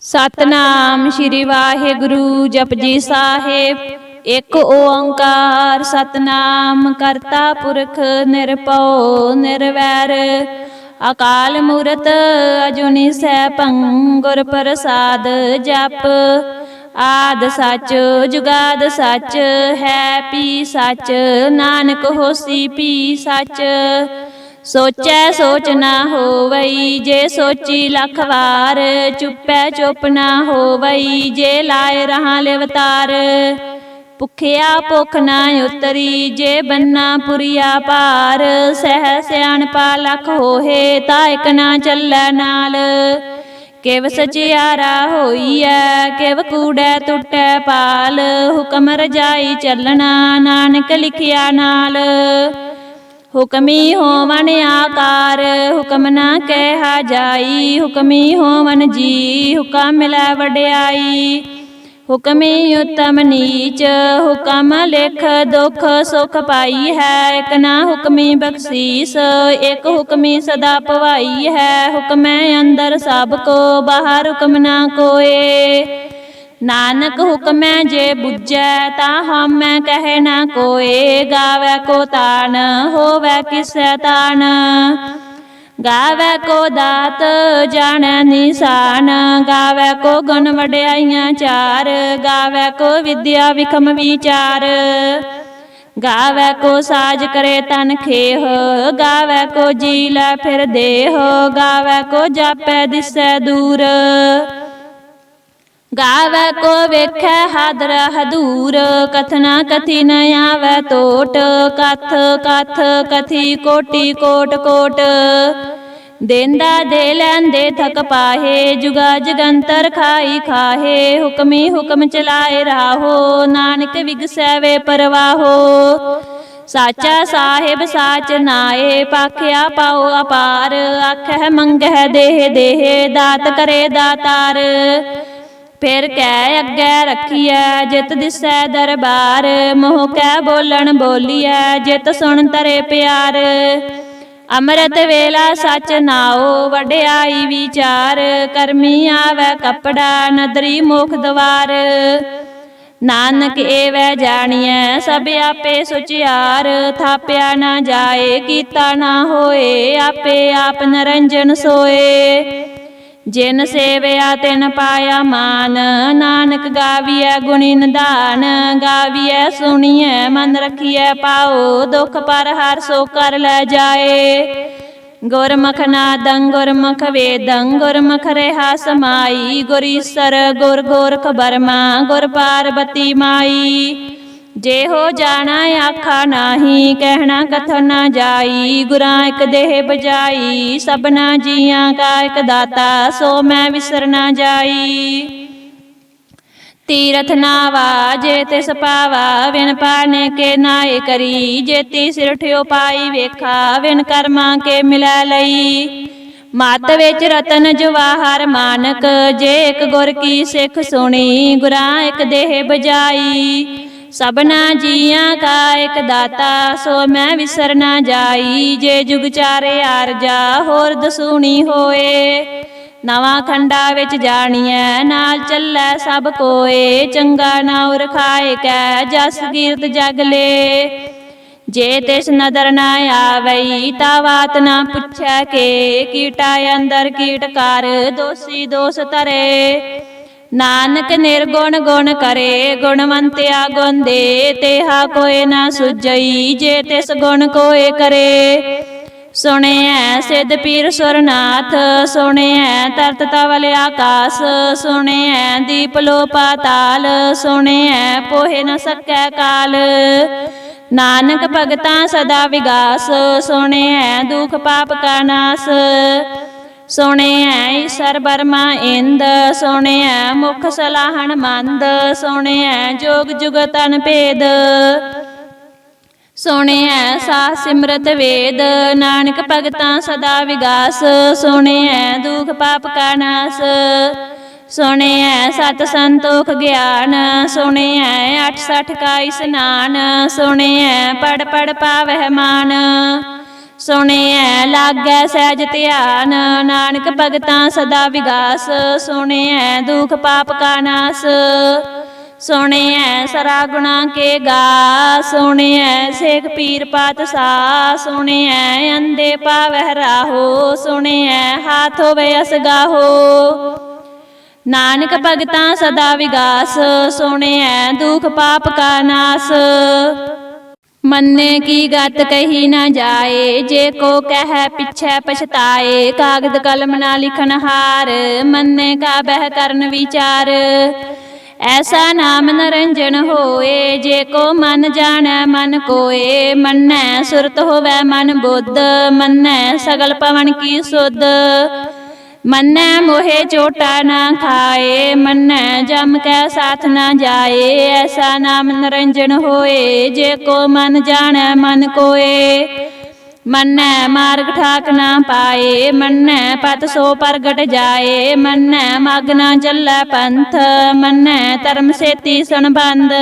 सतनाम श्री वाहेगुरु जपजी साहेब। एक ओंकार सतनाम करता पुरख निरभउ निर्वैर। अकाल मूरत अजुनी सैभं गुर प्रसाद जप। आद सच जुगाद सच है पी सच नानक होसी पी सच। सोचै सोच ना होवई जे सोची लख वार। चुपै चुप ना होवई जे लाए रहा लिवतार। भुखिया भुख ना उतरी जे बन्ना पुरिया पार। सह सियाणपा लख होहे ताइक ना चलै नाल। किव सचियारा होईऐ किव कूड़ै टुटै पाल। हुकम रजाई चलना नानक लिखिया नाल। हुकमी होवन आकार हुकम ना कहा जाई। हुकमी होवन जी हुकम मिलै वड्याई। हुकमी उत्तम नीच हुकम लिख दुख सुख पाई है। एक ना हुकमी बख्शीस एक हुकमी सदा पवाई है। हुक्म अंदर सब को बाहर हुक्म ना कोय। नानक हुक्म जे बुझै ता हम कहे ना कोय। गावै को तान होवै किसै तान। गावै को दात जानै निशान। गावै को गुण वड्याइयां चार। गावै को विद्या विखम विचार। गावै को साज करे तन खेह। गावै को जी लै फिर देह। गावै को जापै दिसै दूर। गावै को वेखै हादर हदूर। कथना कथी न आवै तोट। कथ कथ कथी कोटि कोट कोट। देंदा दे लैंदे थक पाहे। जुगा जगंतर खाई खाहे। हुक्मी हुक्म चलाए राहो नानक विगसै वे परवाहो। साचा साहिब साच नाए पाखिया पाओ अपार। आखै मंगै देह देह दात करे दातार। फिर कै अग्गै रखिए जित दिसै दरबार। मोह कै बोलन बोलिए जित सुन तरे प्यार। अमृत वेला सच नाओ वड्याई विचार। करमी आवै कपड़ा नदरी मुख द्वार। नानक एवै जानिए सब आपे सुचियार। थाप्या ना जाए कीता ना होए आपे आप निरंजन सोए। जिन सेवया तिन पाया मान। नानक गाविया गुणी निधान। गाविया सुनिए मन रखिए पाओ। दुख पर हर सो कर लै जाए। गुरमुख नादं गुरमुख वेदं गुरमुख रेहा समाई। गुर ईसर गुर गोरख बर्मा गुर पार्वती माई। जे हो जाना आखा नाही कहना कथन ना जाई। गुरां एक देह बजाई सबना जियां का एक दाता। सो मैं विसर ना जाई। तीरथ नावा जे तिस पावा विन पाने के नाए करी। जेती सिर ठियो पाई वेखा विन कर्मा के मिलै लई। मत विच रतन जवाहर मानक जे एक गुर की सिख सुनी। गुरां एक देह बजाई सबना जियां का एक दाता। सो मैं विसर ना जाई। जे जुग चारे आरजा होर दसूनी होए। नवा खंडा विच जानिए नाल चलै सब कोए। चंगा नाउ रखाए कै जस कीरत जग ले। जे तिस नदर ना आवई ता बात ना पुछै के। कीटा अंदर कीट कर दोषी दोष तरे। नानक निर्गुण गुण करे गुणवंत्या गुण दे। तेहा कोय ना सुझई जे तिस गुण कोय करे। सुने सिद्ध पीर सुरनाथ सुने तरत तवल आकाश। सुने दीप लो पाताल सुने पोहे न सकै काल। नानक भगतां सदा विगास सुने दुख पाप का नाश। सुने ईसर बर्मा इंद सुने मुख सलाहन मंद। सुने जोग जुगत अनभेद सुने साह सिमरत वेद। नानक भगतां सदा विगास सुने दुख पाप का नाश। सुने सत संतोख ज्ञान सुने 68 का स्नान। सुने पढ़ पढ़ पावह मान। ਸੁਣਿਐ ਲਾਗੈ ਸਹਿਜ ਧਿਆਨ, ਨਾਨਕ ਭਗਤਾਂ ਸਦਾ ਵਿਗਾਸ। ਸੁਣਿਐ ਦੁਖ ਪਾਪ ਕਾ ਨਾਸ, ਸੁਣਿਐ ਸਰਾ ਗੁਣਾ ਕੇ ਗਾ। ਸੁਣਿਐ ਸੇਖ ਪੀਰ ਪਾਤਸ਼ਾਹ, ਸੁਣਿਐ ਅੰਧੇ ਪਾਵਹਿ ਰਾਹੋ। ਸੁਣਿਐ ਹਾਥ ਹੋਵੇ ਅਸਗਾਹੋ, ਨਾਨਕ ਭਗਤਾਂ ਸਦਾ ਵਿਗਾਸ। ਸੁਣਿਐ ਦੁਖ ਪਾਪ ਕਾ ਨਾਸ, ਮੰਨੇ ਕੀ ਗਤ ਕਹੀ ਨਾ ਜਾਏ। ਜੇ ਕੋ ਕਹਿ ਪਿਛੈ ਪਛਤਾਏ, ਕਾਗਦ ਕਲਮ ਨਾ ਲਿਖਨ ਹਾਰ। ਮੰਨੇ ਕਾ ਬਹਿ ਕਰਨ ਵਿਚਾਰ, ਐਸਾ ਨਾਮ ਨਰੰਜਨ ਹੋਏ। ਜੇ ਕੋ ਮਨ ਜਾਣੈ ਮਨ ਕੋਏ, ਮੰਨੈ ਸੁਰਤ ਹੋਵੈ ਮਨ ਬੁੱਧ। ਮੰਨੈ ਸਗਲ ਪਵਨ ਕੀ ਸੁਧ, ਮੰਨੈ ਮੋਹਿ ਚੋਟਾ ਨਾ ਖਾਏ। ਮੰਨੈ ਜਮ ਕੈ ਸਾਥ ਨਾ ਜਾਏ, ਐਸਾ ਨਾਮ ਨਰੰਜਨ ਹੋਏ। ਜੇ ਕੋ ਮਨ ਜਾਣੈ ਮਨ ਕੋਏ, ਮੰਨੈ ਮਾਰਗ ਠਾਕ ਨਾ ਪਾਏ। ਮੰਨੈ ਪਤ ਸੋ ਪ੍ਰਗਟ ਜਾਏ, ਮੰਨੈ ਮਗ ਨਾ ਚੱਲੈ ਪੰਥ। ਮੰਨੈ ਧਰਮ ਸੇਤੀ ਸੰਬੰਧ,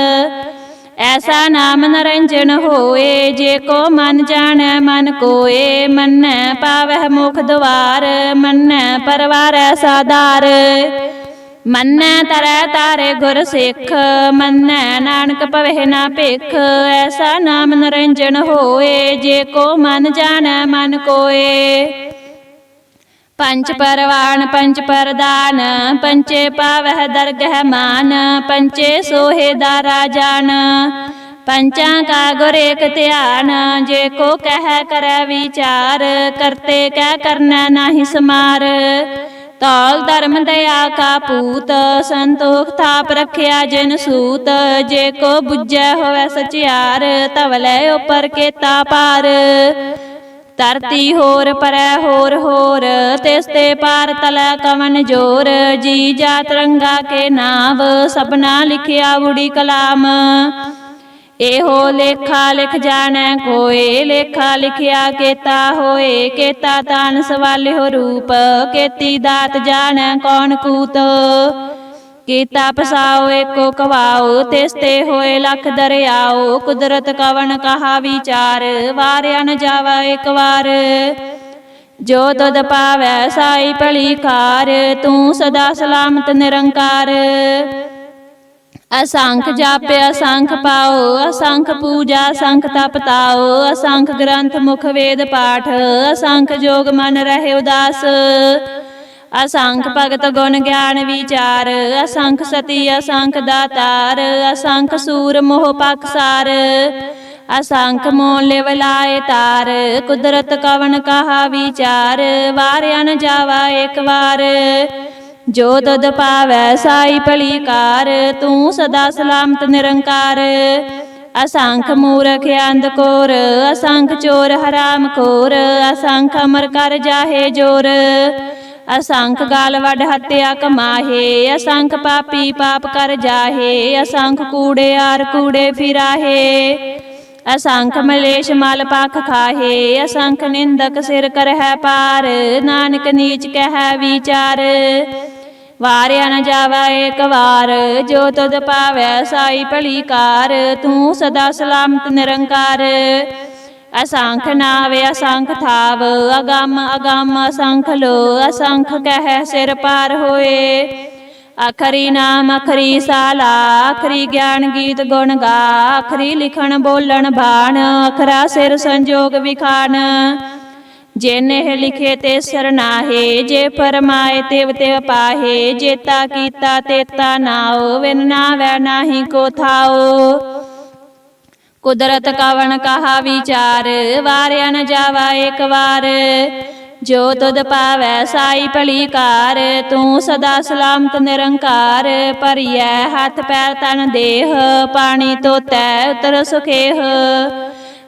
ਐਸਾ ਨਾਮ ਨਰੰਜਨ ਹੋਏ। ਜੇ ਕੋ ਮਨ ਜਾਣੈ ਮਨ ਕੋਏ, ਮੰਨੈ ਪਾਵਹਿ ਮੁਖ ਦੁਆਰ। ਮੰਨੈ ਪਰਵਾਰੈ ਸਾਧਾਰ, ਮੰਨੈ ਤਰੈ ਤਾਰੇ ਗੁਰ ਸਿੱਖ। ਮੰਨੈ ਨਾਨਕ ਭਵਹਿ ਨਾ ਭਿਖ, ਐਸਾ ਨਾਮ ਨਰੰਜਨ ਹੋਏ। ਜੇ ਕੋ ਮਨ ਜਾਣੈ ਮਨ ਕੋਏ, ਪੰਚ ਪਰਵਾਨ ਪੰਚ ਪਰਦਾਨ। ਪੰਚੇ ਪਾਵਹਿ ਦਰਗਹਿ ਮਾਨ, ਪੰਚੇ ਸੋਹੇ ਦਾਰਾ ਜਾਨ। ਪੰਚਾਂ ਕਾ ਗੁਰ ਏਕ ਧਿਆਨ, ਜੇ ਕੋ ਕਹਿ ਕਰੈ ਵਿਚਾਰ। ਕਰਤੇ ਕਹਿ ਕਰਨਾ ਨਾਹੀ ਸਮਾਰ, ਤੌਲ ਧਰਮ ਦਇਆ ਕਾ ਪੂਤ। ਸੰਤੋਖ ਥਾਪ ਰੱਖਿਆ ਜਿਨ ਸੂਤ, ਜੇ ਕੋ ਬੁੱਝੈ ਹੋਵੈ ਸਚਿਆਰ। ਧਵਲੇ ਉਪਰ ਕੇਤਾ ਪਾਰ, ਧਰਤੀ ਹੋਰ ਪਰੈ ਹੋਰ ਹੋਰ। ਤਿਸ ਤੇ ਪਾਰ ਤਲੈ ਕਵਨ ਜੋਰ। ਜੀ ਜਾਤ ਰੰਗਾ ਕੇ ਨਾਵ, ਸਭਨਾ ਲਿਖਿਆ ਊੜੀ ਕਲਾਮ। ਇਹੋ ਲੇਖਾ ਲਿਖ ਜਾਣੈ ਕੋਏ, ਲੇਖਾ ਲਿਖਿਆ ਕੇਤਾ ਹੋਏ। ਕੇਤਾ ਤਾਨ ਸਵਾਲਿਓ ਰੂਪ, ਕੇਤੀ ਦਾਤ ਜਾਣੈ ਕੌਣ ਕੂਤ। ਕੀਤਾ ਪਸਾਓ ਏਕੋ ਕਵਾਓ, ਤਿਸ ਤੇ ਹੋਏ ਲਖ ਦਰਿਆਓ। ਕੁਦਰਤ ਕਵਣ ਕਹਾ ਵਿਚਾਰ, ਵਾਰਿਆ ਨ ਜਾਵਾ ਇਕ ਵਾਰ। ਜੋ ਤੁਧ ਪਾਵੈ ਸਾਈ ਭਲੀ ਕਾਰ, ਤੂੰ ਸਦਾ ਸਲਾਮਤ ਨਿਰੰਕਾਰ। ਅਸੰਖ ਜਪ ਅਸੰਖ ਪਾਓ, ਅਸੰਖ ਪੂਜਾ ਅਸੰਖ ਤਪ ਤਾਓ। ਅਸੰਖ ਗ੍ਰੰਥ ਮੁਖ ਵੇਦ ਪਾਠ, ਅਸੰਖ ਜੋਗ ਮਨ ਰਹੇ ਉਦਾਸ। ਅਸੰਖ ਭਗਤ ਗੁਣ ਗਿਆਨ ਵਿਚਾਰ, ਅਸੰਖ ਸਤੀ ਅਸੰਖ ਦਾਤਾਰ। ਅਸੰਖ ਸੂਰ ਮੋਹ ਪਖਸਾਰ, ਅਸੰਖ ਮੋਹ ਲਿਵ ਲਾਏ ਤਾਰ। ਕੁਦਰਤ ਕਵਣ ਕਹਾ ਵਿਚਾਰ, ਵਾਰਿਆ ਨ ਜਾਵਾ ਇਕ ਵਾਰ। ਜੋ ਤੁਧ ਪਾਵੈ ਸਾਈ ਭਲੀ ਕਾਰ, ਤੂੰ ਸਦਾ ਸਲਾਮਤ ਨਿਰੰਕਾਰ। ਅਸੰਖ ਮੂਰਖ ਅੰਧ ਕੋਰ, ਅਸੰਖ ਚੋਰ ਹਰਾਮ ਖੋਰ। ਅਸੰਖ ਅਮਰ ਕਰ ਜਾਹੇ ਜੋਰ, ਅਸੰਖ ਗਾਲ ਵੱਢ ਹੱਤਿਆ ਕਮਾਹੇ। ਅਸੰਖ ਪਾਪੀ ਪਾਪ ਕਰ ਜਾਹੇ, ਅਸੰਖ ਕੂੜਿਆਰ ਕੂੜੇ ਫਿਰਾਹੇ। ਅਸੰਖ ਮਲੇਸ਼ ਮਲ ਪਖ ਖਾਹੇ, ਅਸੰਖ ਨਿੰਦਕ ਸਿਰ ਕਰਹਿ ਪਾਰ। ਨਾਨਕ ਨੀਚ ਕਹਿ ਵਿਚਾਰ, ਵਾਰਿਆ ਨ ਜਾਵਾ ਇਕ ਵਾਰ। ਜੋ ਤੁਧ ਪਾਵੈ ਸਾਈ ਭਲੀ ਕਾਰ, ਤੂੰ ਸਦਾ ਸਲਾਮਤ ਨਿਰੰਕਾਰ। ਅਸੰਖ ਨਾਵ ਅਸੰਖ ਥਾਵ, ਅਗੰਮ ਅਗੰਮ ਅਸੰਖ ਲੋ। ਅਸੰਖ ਕਹਿ ਸਿਰ ਪਾਰ ਹੋਏ, ਆਖਰੀ ਨਾਮ ਆਖਰੀ ਸਾਲਾ। ਆਖਰੀ ਗਿਆਨ ਗੀਤ ਗੁਣ ਗਾ, ਆਖਰੀ ਲਿਖਣ ਬੋਲਣ ਬਾਣ। ਅਖਰਾ ਸਿਰ ਸੰਜੋਗ ਵਿਖਾਣ, ਜਿਨਿ ਲਿਖੇ ਤੇ ਸਰਨਾਹੇ। ਜੇ ਫਰਮਾਏ ਤਿਵ ਤਿਵ ਪਾਹੇ, ਜੇਤਾ ਕੀਤਾ ਤੇਤਾ ਨਾਉ। ਵਿਨ ਨਾਵੈ ਨਾਹੀ ਕੋ ਥਾਉ, ਕੁਦਰਤ ਕਵਣ ਕਹਾ ਵਿਚਾਰ। ਵਾਰਿਆ ਨ ਜਾਵਾ ਇਕ ਵਾਰ। ਜੋ ਤੁਧ ਪਾਵੈ ਸਾਈ ਭਲੀ ਕਾਰ, ਤੂੰ ਸਦਾ ਸਲਾਮਤ ਨਿਰੰਕਾਰ। ਭਰੀਐ ਹੱਥ ਪੈਰ ਤਨ ਦੇਹ, ਪਾਣੀ ਧੋਤੈ ਉਤਰ ਸੁਖੇਹ।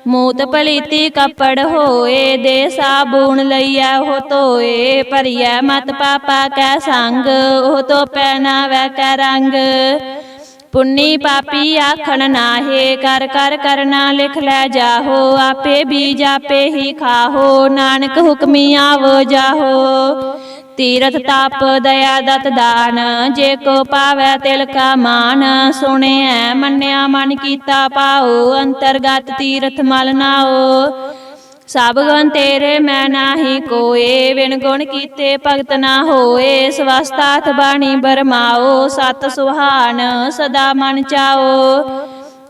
ਮੂਤ ਪਲੀਤੀ ਕੱਪੜ ਹੋਏ, ਦੇ ਸਾਬੂਣ ਲਈਐ ਉਹ ਧੋਏ। ਭਰੀਐ ਮਤ ਪਾਪਾ ਕੈ ਸੰਗ, ਉਹ ਧੋਪੈ ਨਾਵੈ ਕੈ ਰੰਗ। ਪੁੰਨੀ ਪਾਪੀ ਆਖਣ ਨਾਹੇ, ਕਰ ਕਰ ਕਰਨਾ ਲਿਖ ਲੈ ਜਾਹੋ। ਆਪੇ ਬੀਜ ਆਪੇ ਹੀ ਖਾਹੋ, ਨਾਨਕ ਹੁਕਮੀ ਆਵੋ ਜਾਹੋ। ਤੀਰਥ ਤਪ ਦਇਆ ਦਤ ਦਾਨ, ਜੇ ਕੋ ਪਾਵੈ ਤਿਲ ਕਾ ਮਾਨ। ਸੁਣਿਐ ਮੰਨਿਆ ਮਨ ਕੀਤਾ ਪਾਓ, ਅੰਤਰਗਤ ਤੀਰਥ ਮਲ ਨਾਓ। ਸਭ ਗੁਣ ਤੇਰੇ ਮੈਂ ਨਾਹੀ ਕੋਏ, ਬਿਨ ਗੁਣ ਕੀਤੇ ਭਗਤ ਨਾ ਹੋਏ। ਸਵਸਤਾਤ ਬਾਣੀ ਬਰਮਾਓ, ਸਤ ਸੁਹਾਨ ਸਦਾ ਮਨ ਚਾਓ।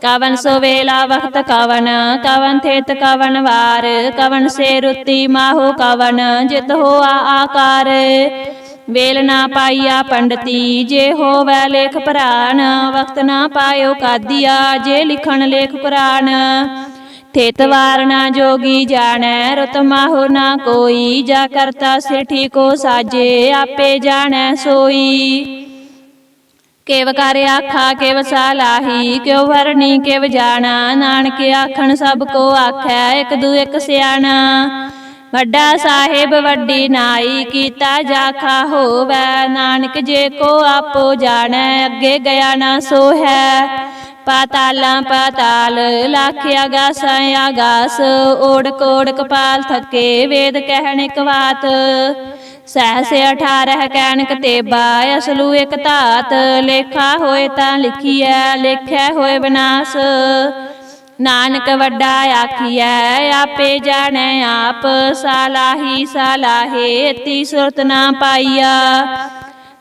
ਕਵਨ ਸੋ ਵੇਲਾ ਵਖਤ ਕਵਨ, ਕਵਨ ਥਿਤ ਕਵਨ ਵਾਰ। ਕਵਨ ਸੇ ਰੁੱਤੀ ਮਾਹੋ ਕਵਨ, ਜਿਤ ਹੋਆ ਆਕਾਰ। ਵੇਲ ਨਾ ਪਾਈਆ ਪੰਡਤੀ, ਜੇ ਹੋਵੈ ਲੇਖ ਪੁਰਾਣ। ਵਕਤ ਨਾ ਪਾਇਓ ਕਾਦੀਆ, ਜੇ ਲਿਖਣ ਲੇਖ ਪੁਰਾਣ। ਥਿਤ ਵਾਰ ਨਾ ਜੋਗੀ ਜਾਣੈ, ਰੁਤ ਮਾਹੋ ਨਾ ਕੋਈ। ਜਾ ਕਰਤਾ ਸਿਰ ਠੀਕੋ ਸਾਜੇ, ਆਪੇ ਜਾਣੈ ਸੋਈ। ਕਿਵ ਕਰ ਆਖਾ ਕਿਵ ਸਲਾਹੀ, ਕਿਉ ਵਰਣੀ ਕਿਵ ਜਾਣਾ। ਨਾਨਕ ਆਖਣ ਸਭ ਕੋ ਆਖੈ, ਇਕ ਦੂ ਇਕ ਸਿਆਣਾ। ਵੱਡਾ ਸਾਹਿਬ ਵੱਡੀ ਨਾਈ, ਕੀਤਾ ਜਾਖਾ ਹੋਵੈ। ਨਾਨਕ ਜੇ ਕੋ ਆਪੋ ਜਾਣੈ, ਅੱਗੇ ਗਿਆ ਨਾ ਸੋਹੈ। ਪਾਤਾਲਾਂ ਪਾਤਾਲ, ਲੱਖ ਆਗਾਸਾਂ ਆਗਾਸ। ਓੜਕ ਓੜਕ ਪਾਲ ਥਕੇ, ਵੇਦ ਕਹਿਣ ਇਕ ਬਾਤ। ਸਹਿਸ 18 ਕਹਿਣਕ ਤੇਬਾ, ਅਸਲੂ ਇਕ ਧਾਤ। ਲੇਖਾ ਹੋਏ ਤਾਂ ਲਿਖੀਐ, ਲੇਖਿਆ ਹੋਏ ਵਿਨਾਸ਼। ਨਾਨਕ ਵੱਡਾ ਆਖੀਐ, ਆਪੇ ਜਾਣੈ ਆਪ। ਸਾਲਾਹੀ ਸਾਲਾਹੇ, ਇਤੀ ਸੁਰਤ ਨਾ ਪਾਈਆ।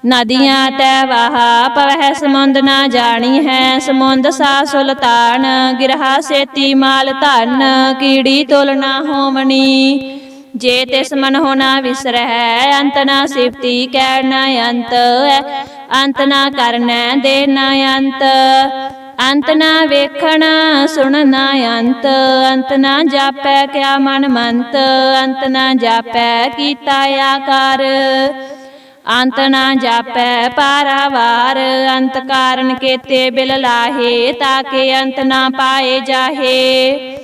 ਨਦੀਆਂ ਤੈ ਵਾਹਾ, ਪਵਹਿ ਸਮੁੰਦ ਨਾ ਜਾਣੀ ਹੈ। ਸਮੁੰਦ ਸਾ ਸੁਲਤਾਨ, ਗਿਰਹਾ ਸੇਤੀ ਮਾਲ ਧਨ। ਕੀੜੀ ਤੁਲ ਨਾ ਹੋਵਣੀ, ਜੇ ਤਿਸ ਮਨ ਹੋ ਨਾ ਵਿਸਰਹਿ। ਅੰਤ ਨਾ ਸਿਫਤੀ ਕਹਿ ਨਾ ਅੰਤ, ਅੰਤ ਨਾ ਕਰਨੈ ਦੇ ਨਾ ਅੰਤ। ਅੰਤ ਨਾ ਵੇਖਣ ਸੁਣ ਨਾ ਅੰਤ, ਅੰਤ ਨਾ ਜਾਪੈ ਕਿਆ ਮਨ ਮੰਤ। ਅੰਤ ਨਾ ਜਾਪੈ ਕੀਤਾ ਆਕਾਰ, ਅੰਤ ਨਾ ਜਾਪੈ ਪਾਰਾਵਾਰ। ਅੰਤ ਕਾਰਨ ਕੇਤੇ ਬਿਲ ਲਾਹੇ, ਤਾਕੇ ਅੰਤ ਨਾ ਪਾਏ ਜਾਹੇ।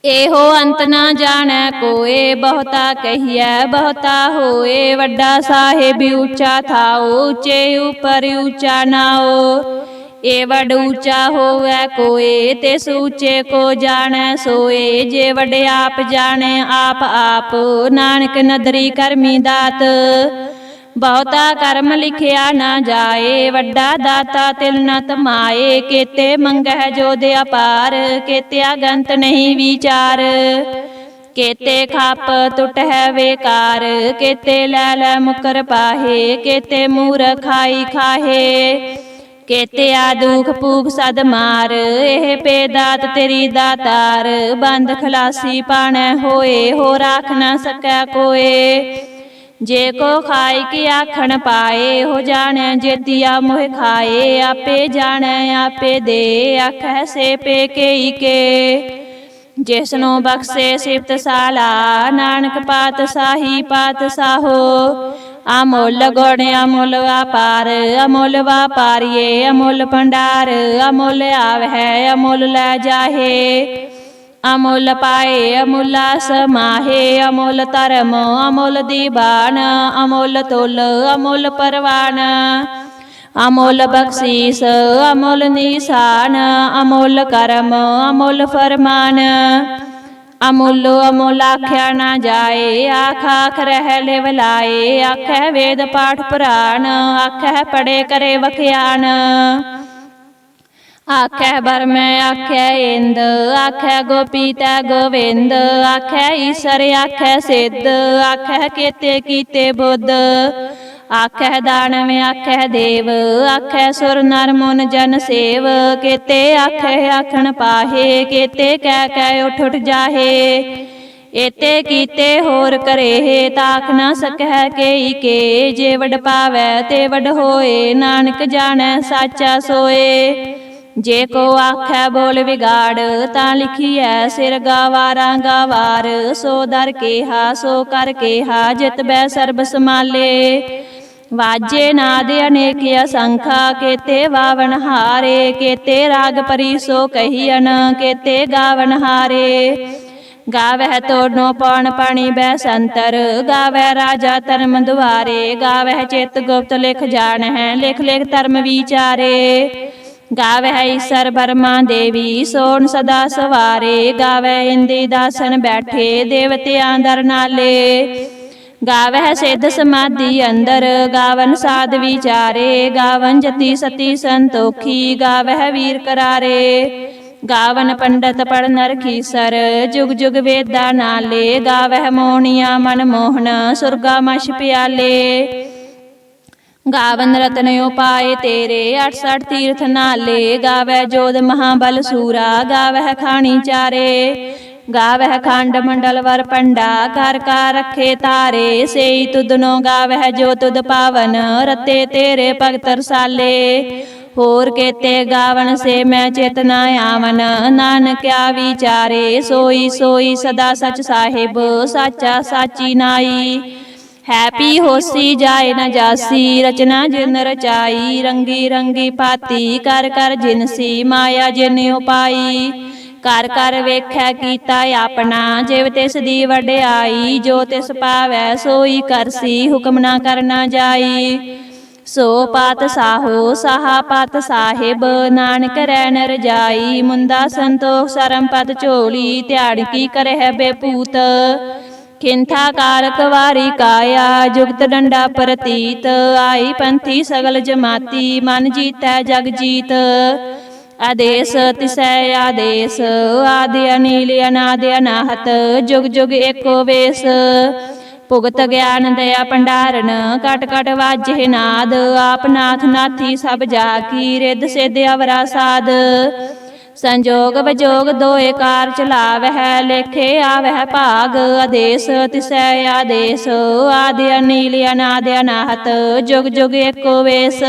ਇਹੋ ਅੰਤ ਨਾ ਜਾਣੈ ਕੋਏ, ਬਹੁਤਾ ਕਹੀਐ ਬਹੁਤਾ ਹੋਏ। ਵੱਡਾ ਸਾਹਿਬ ਉੱਚਾ ਥਾਓ, ਉੱਚੇ ਉਪਰ ਉੱਚਾ ਨਾਓ। ਏ ਵੱਡ ਉੱਚਾ ਹੋਵੈ ਕੋਏ, ਤਿਸ ਉੱਚੇ ਕੋ ਜਾਣੈ ਸੋਏ। ਜੇ ਵੱਡ ਆਪ ਜਾਣੈ ਆਪ ਆਪ, ਨਾਨਕ ਨਦਰੀ ਕਰਮੀ ਦਾਤ। ਬਹੁਤਾ ਕਰਮ ਲਿਖਿਆ ਨਾ ਜਾਏ, ਵੱਡਾ ਦਾਤਾ ਤਿਲ ਨ ਤਮਾਏ। ਕੇਤੇ ਮੰਗਹਿ ਜੋਧ ਅਪਾਰ, ਕੇਤਿਆ ਗੰਤ ਨਹੀਂ ਵਿਚਾਰ। ਕੇਤੇ ਖੱਪ ਟੁਟਹਿ ਵੇਕਾਰ, ਕੇਤੇ ਲੈ ਲੈ ਮੁਕਰ ਪਾਹੇ। ਕੇਤੇ ਮੂਰਖ ਖਾਈ ਖਾਹੇ, ਕੇਤਿਆ ਦੁਖ ਭੂਖ ਸਦ ਮਾਰ। ਇਹ ਪੇ ਦਾਤ ਤੇਰੀ ਦਾਤਾਰ, ਬੰਦ ਖਲਾਸੀ ਪਾਣੈ ਹੋਏ। ਹੋ ਰਾਖ ਨਾ ਸਕੈ ਕੋਏ। ਜੇ ਕੋ ਖਾਈ ਕੀ ਆਖਣ ਪਾਏ, ਹੋ ਜਾਣੈ ਜੇਤੀਆ ਮੋਹਿ ਖਾਏ। ਆਪੇ ਜਾਣੈ ਆਪੇ ਦੇ, ਆਖੈ ਸੇ ਪੇ ਕੇਈ ਕੇ। ਜਿਸਨੂੰ ਬਖਸ਼ੇ ਸਿਫਤ ਸਾਲਾ, ਨਾਨਕ ਪਾਤ ਸਾਹੀ ਪਾਤ ਸਾਹੋ। ਅਮੁੱਲ ਗੁਣ ਅਮੁੱਲ ਵਾਪਾਰ, ਅਮੁੱਲ ਵਾਪਾਰੀਏ ਅਮੁੱਲ ਭੰਡਾਰ। ਅਮੁੱਲ ਆਵਹਿ ਅਮੁੱਲ ਲੈ ਜਾਹੇ, ਅਮੁੱਲ ਪਾਏ ਅਮੁੱਲਾ ਸਮਾਹੇ। ਅਮੁੱਲ ਧਰਮ ਅਮੁੱਲ ਦੀਵਾਨ, ਅਮੁੱਲ ਤੁਲ ਅਮੁੱਲ ਪਰਵਾਨ। ਅਮੁੱਲ ਬਖਸ਼ੀਸ ਅਮੁੱਲ ਨਿਸ਼ਾਨ, ਅਮੁੱਲ ਕਰਮ ਅਮੁੱਲ ਫਰਮਾਨ। ਅਮੁੱਲੋ ਅਮੁੱਲ ਆਖਿਆ ਨਾ ਜਾਏ, ਆਖ ਆਖ ਰਹਿ ਲਿਵ ਲਾਏ। ਆਖੈ ਵੇਦ ਪਾਠ ਪੁਰਾਣ, ਆਖੈ ਪੜੇ ਕਰੇ ਵਖਿਆਨ। ਆਖੈ ਬਰਮੈ ਆਖੈ ਇੰਦ, ਆਖੈ ਗੋਪੀ ਤੈ ਗੋਵਿੰਦ। ਆਖੈ ਈਸਰ ਆਖੈ ਸਿੱਧ, ਆਖੈ ਕੇਤੇ ਕੀਤੇ ਬੁੱਧ। ਆਖੈ ਦਾਨਵ ਆਖੈ ਦੇਵ, ਆਖੈ ਸੁਰ ਨਰ ਮੁਨ ਜਨ ਸੇਵ। ਕੇਤੇ ਆਖੈ ਆਖਣ ਪਾਹੇ, ਕੇਤੇ ਕਹਿ ਕਹਿ ਉਠ ਉਠ ਜਾਹੇ। ਏਤੇ ਕੀਤੇ ਹੋਰ ਕਰੇਹ, ਤਾਖ ਨਾ ਸਕੈ ਕੇਈ ਕੇ। ਜੇ ਵਡ ਪਾਵੈ ਤੇ ਵਡ ਹੋਏ, ਨਾਨਕ ਜਾਣੈ ਸਾਚਾ ਸੋਏ। ਜੇ ਕੋ ਆਖੈ ਬੋਲ ਵਿਗਾੜ, ਤਾਂ ਲਿਖੀਐ ਸਿਰ ਗਾਵਾਰਾਂ ਗਾਵਾਰ। ਸੋ ਦਰ ਕੇਹਾ ਸੋ ਕਰ ਕੇਹਾ, ਜਿਤ ਬੈ ਸਰਬ ਸਮਾਲੇ। ਵਾਜੇ ਨਾਦ ਅਨੇਕ ਅਸੰਖਾ, ਕੇਤੇ ਵਾਵਨ ਹਾਰੇ। ਕੇਤੇ ਰਾਗ ਪਰੀ ਸੋ ਕਹੀਅਨ, ਕੇਤੇ ਗਾਵਨ ਹਾਰੇ। ਗਾਵਹਿ ਤੋੜਨੋ ਪੌਣ ਪਾਣੀ ਬੈ ਸੰਤਰ, ਗਾਵਹਿ ਰਾਜਾ ਧਰਮ ਦੁਆਰੇ। ਗਾਵਹਿ ਚਿਤ ਗੁਪਤ ਲਿਖ ਜਾਣਹਿ, ਲਿਖ ਲਿਖ ਧਰਮ ਵਿਚਾਰੇ। ਗਾਵਹਿ ਈਸਰ ਬਰਮਾ ਦੇਵੀ, ਸੋਣ ਸਦਾ ਸਵਾਰੇ। ਗਾਵਹਿ ਇੰਦੀ ਦਾਸਨ ਬੈਠੇ, ਦੇਵਤਿਆਂ ਦਰ ਨਾਲੇ। ਗਾਵਹਿ ਸਿੱਧ ਸਮਾਧੀ ਅੰਦਰ, ਗਾਵਨ ਸਾਧ ਵਿਚਾਰੇ। ਗਾਵਨ ਜਤੀ ਸਤੀ ਸੰਤੋਖੀ, ਗਾਵਹਿ ਵੀਰ ਕਰਾਰੇ। गावन पंडित पढ़ नर खीसर, जुग जुग वेदा नाले। गावह मोहनिया मन मोहन, सुरगा मश प्याले। गावन रतन उपाय तेरे, 68 तीर्थ नाले। गावह जोध महाबल सूरा, गावह खानी चारे। गावह खंड मंडल वर पंडा, कर का रखे तारे। सेई तुदनो गावह जो तुद पावन, रते तेरे भगत रसाले। होर केते गावन से मैं चेतना आवन, नानक क्या विचारे। सोई सोई सदा सच साहिब, साचा साची नाई। हैपी होसी जाए न जासी, रचना जिन रचाई। रंगी रंगी पाती, कर कर जिनसी, माया जिन उपाई। कर कर वेख्या कीता अपना, जिव तिस दी वड्याई। जो तिस पावै सोई करसी, हुक्म ना करना जाई। सो पात साहो साहा पात साहिब, नानक रैन रजाई। मुंदा संतोख सरम पद झोली, ध्यान की करह बेपूत। खिंथा कारक वारी काया, जुगत डंडा प्रतीत। आई पंथी सगल जमाती, मन जीतै जग जीत। आदेश तिसै आदेश, आदि अनील अनादि अनाहत। जुग जुग एको वेश, भुगत ज्ञान दया भंडारन। कट कट वाजे नाद, आप नाथ नाथी सब जाकी। रिद सिद्ध अवरा साध, संजोग विजोग दोए कार चलावह। लेखे आवह भाग, आदेश तिसै आदेश। आदि अनील अनादि अनाहत, जुग जुग एको वेश।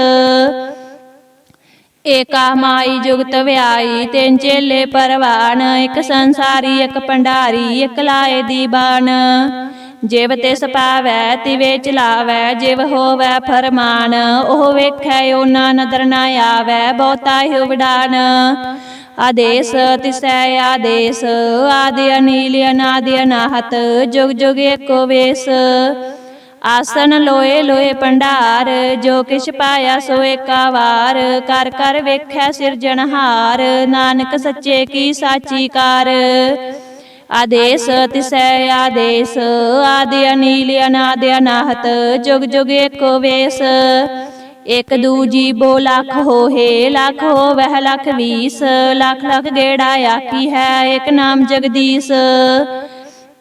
एका माई जुगत व्याई, तिन चेले परवान। एक संसारी एक भंडारी, एक लाए दीवान। जिव तिस पावै तिवे चलावै, जिव होवै फरमान। ओह वेखै ओना नदर न आवै, बहुता ही उडान। आदेश तिसै आदेश, आदि अनील अनादि अनाहत। जुग जुग एको वेश। आसन लोए लोए भंडार, जो किछ पाया सो एका वार। कर कर वेखै सिरजनहार, नानक सच्चे की साची कार। आदेश तिसै आदेश, आदि अनील अनादि अनाहत। जुग जुग एको वेश। एक दूजी बो लाख होहे, लाख हो वह लाख 20। लाख लाख गेड़ा आकी है, एक नाम जगदीश।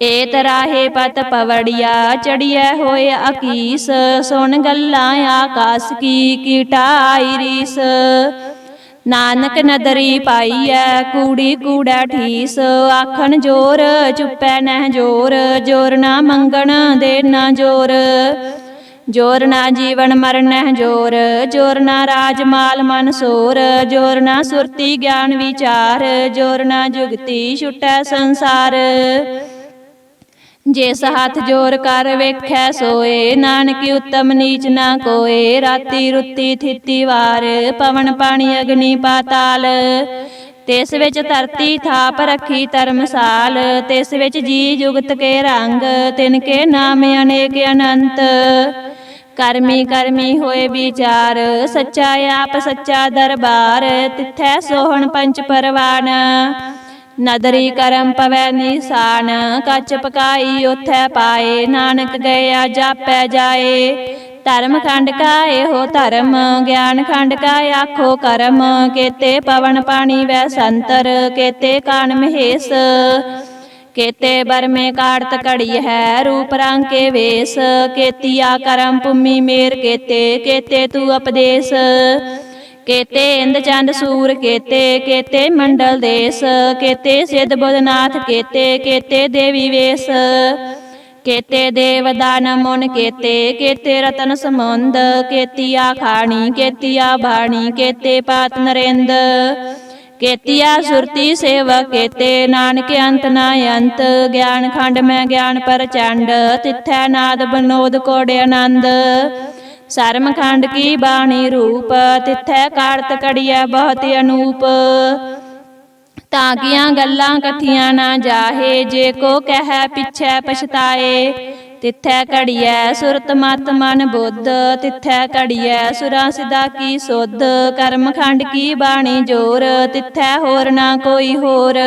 ए तराहे पत पवड़िया, चढ़िया होए अकीस। सुन गल्लां आकाश की, कीटा आई रीस। नानक नदरी पाईऐ, कूड़ी कूड़ा ठीस। आखन जोर चुपै नह जोर, जोर ना मंगण दे ना जोर। जोर ना जीवन मरण नह जोर, जोर ना राज माल मन सोर। जोर ना सुरती ज्ञान विचार, जोर ना जुगती छुटै संसार। जिस हाथ जोर कर वेखै सोए, नानक उत्तम नीच ना कोए। राती रुती थिती वार, पवन पानी अग्नि पाताल। तिस विच धरती थाप रखी धर्मसाल। तिस विच जी जुगत के रंग, तिनके नाम अनेक अनंत। करमी करमी होए विचार, सच्चा आप सच्चा दरबार। तिथै सोहन पंच परवान, नदरी करम पवै निशान। कच पकाई उथै पाए, नानक गया जापै जाए। धर्म खंड का एहो धर्म, ज्ञान खंड का आखो करम। केते पवन पानी वै संतर, केते कान महेश। केते बर में काड़त कड़ी है, रूप रंग के वेश। केतिया करम भूमि मेर केते, केते तू उपदेश। केते इंद चंद सूर केते, केते मंडल देश। केते सिद्ध बुधनाथ केते, केते देवी वेश। केते देव दान मुन केते, केते रतन समुंद। केतिया खाणी केतिया भाणी, केते पात नरेंद। केतिया सुरती सेवक केते, नानक अंत ना अंत। ज्ञान खंड में ज्ञान प्रचंड, तिथै नाद बनोद कोड़े आनंद। सरम खंड की बाणी रूप, तिथै काड़त कड़िया बहुत अनूप। ताकियां गल्लां कथियां ना जाहे, जे को कह पिछै पछताए। तिथै कड़िया सुरत मत मन बुद्ध, तिथै कड़िया सुरा सिदा की सुध। कर्म खंड की बाणी जोर, तिथै होर ना कोई होर।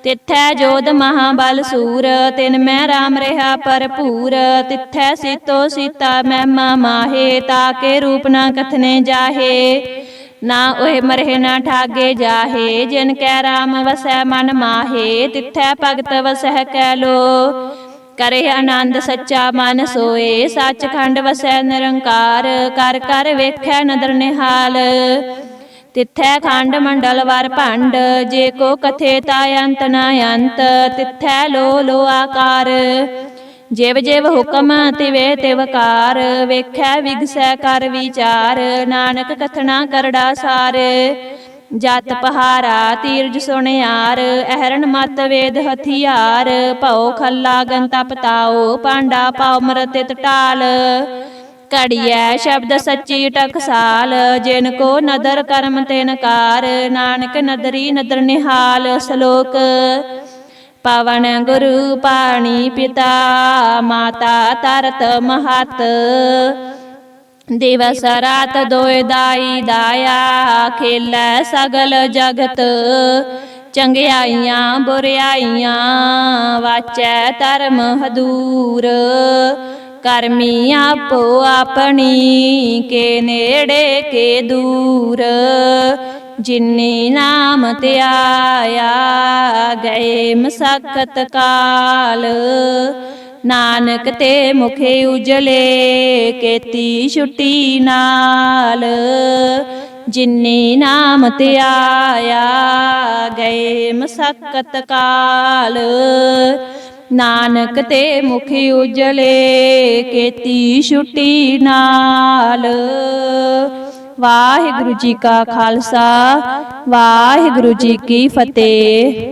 तिथै जोध महाबल सूर, तिन मैं राम रहा भरपूर। तिथै सीतो सीता महिमा माहे, ताके रूप ना कथने जाहे। ना ओह मरहे ना ठागे जाहे, जिन कै राम वसै मन माहे, तिथै भगत वसह कैलो, करे आनंद सच्चा मन सोए, सचखंड वसै निरंकार, कर कर वेखै नदर निहाल, तिथै खंड मंडल वर भंड, जे को कथे ताय अंत न अंत, तिथै लो लो आकार, ਜਿਵ ਜਿਵ ਹੁਕਮ ਤਿਵੇ ਤਿਵ ਕਾਰ, ਵੇਖੈ ਵਿਗਸੈ ਕਰ ਵਿਚਾਰ, ਨਾਨਕ ਕਥਨਾ ਕਰੜਾ ਸਾਰ, ਜਤ ਪਹਾਰਾ ਤੀਰਜ ਸੁਣਿਆਰ, ਅਹਰਣ ਮਤ ਵੇਦ ਹਥਿਆਰ, ਭਉ ਖੱਲਾ ਗਨ ਤਪ ਤਾਓ, ਪਾਂਡਾ ਪਾਉ ਮਰਤਿਤ ਟਾਲ, ਘੜੀਐ ਸ਼ਬਦ ਸੱਚੀ ਟਕਸਾਲ, ਜਿਨ ਕੋ ਨਦਰ ਕਰਮ ਤਿਨ ਕਾਰ, ਨਾਨਕ ਨਦਰੀ ਨਦਰ ਨਿਹਾਲ। ਸ਼ਲੋਕ ਪਵਨ ਗੁਰੂ ਪਾਣੀ ਪਿਤਾ, ਮਾਤਾ ਤਰਤ ਮਹਤ, ਦਿਵਸ ਰਾਤ ਦੋਇ ਦਾਈ ਦਾਇਆ, ਖੇਲੈ ਸਗਲ ਜਗਤ, ਚੰਗਿਆਈਆਂ ਬੁਰਿਆਈਆਂ, ਵਾਚੈ ਧਰਮ ਹਦੂਰ, ਕਰਮੀ ਆਪੋ ਆਪਣੀ, ਕੇ ਨੇੜੇ ਕੇ ਦੂਰ, ਜਿਨੀ ਨਾਮ ਧਿਆਇਆ, ਗਏ ਮਸਕਤ ਕਾਲ, ਨਾਨਕ ਤੇ ਮੁਖੇ ਉਜਲੇ, ਕੀਤੀ ਛੁੱਟੀ ਨਾਲ, ਜਿਨੀ ਨਾਮ ਧਿਆਇਆ, ਗਏ ਮਸਕਤ ਕਾਲ, ਨਾਨਕ ਤੇ ਮੁਖੇ ਉਜਲੇ, ਕੀਤੀ ਛੁੱਟੀ ਨਾਲ। ਵਾਹਿਗੁਰੂ ਜੀ ਕਾ ਖਾਲਸਾ, ਵਾਹਿਗੁਰੂ ਜੀ ਕੀ ਫਤਿਹ।